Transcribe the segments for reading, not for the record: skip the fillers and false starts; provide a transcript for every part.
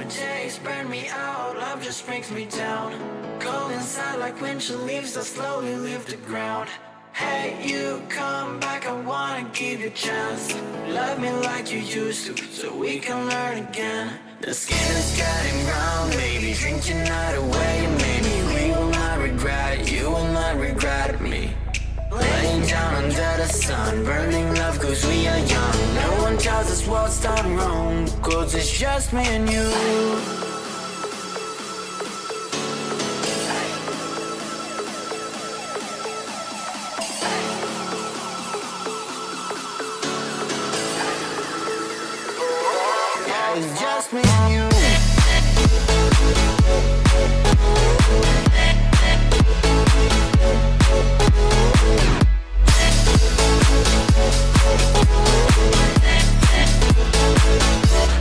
days burn me out, love just brings me down. Go inside like winter leaves that slowly leave the ground. Hey, you come back, I wanna give you a chance. Love me like you used to, so we can learn again. The skin is getting brown, baby, drink your night away. Maybe we will not regret it, you will not regret me. Laying down under the sun, burning love cause we are young. No one tells us what's done wrong, cause it's just me and you. It's just me and you.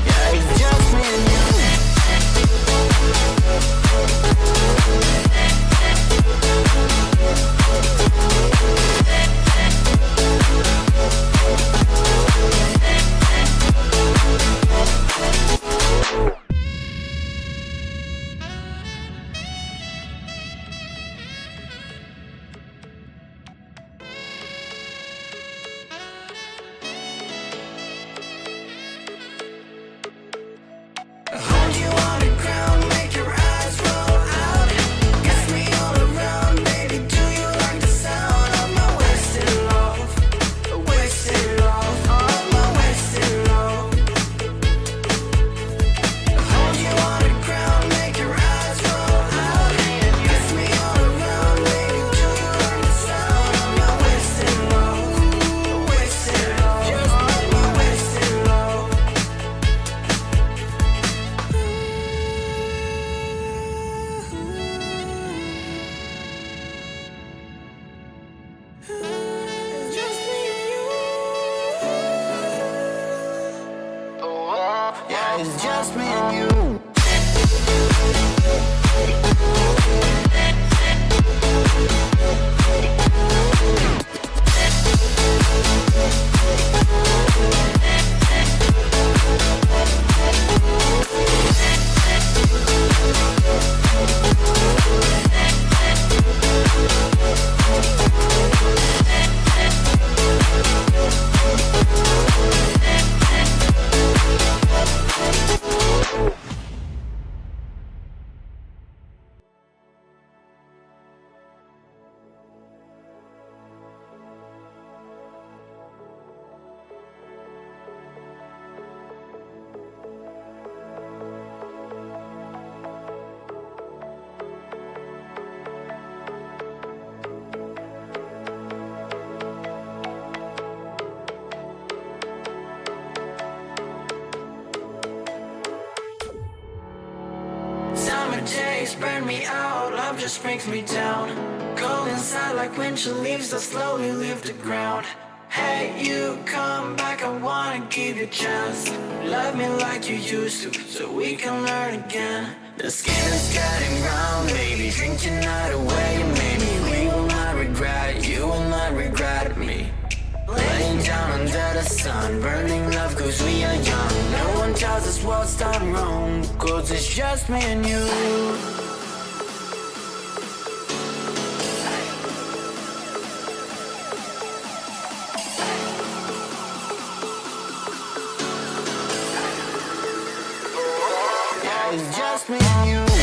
Yeah, it's just me and you. Hold you on the ground, make your eyes roll out. Kiss me all around, baby, do you like the sound of my wasted love? Wasted love, of my wasted love. Hold you on the ground, make your eyes roll out. Kiss me all around, baby, do you like the sound of my wasted love? Wasted love, just my wasted love. It's just me and you. Yeah, it's just me and you. Summer days burn me out, love just brings me down. Go inside like winter leaves that slowly leave the ground. Hey, you come back, I wanna give you a chance. Love me like you used to, so we can learn again. The skin is getting brown, baby, drink your night away. Maybe we will not regret it, you will not regret me. Laying down under the sun, burning love cause we are young. No one tells us what's done wrong, cause it's just me and you. Yeah, it's just me and you.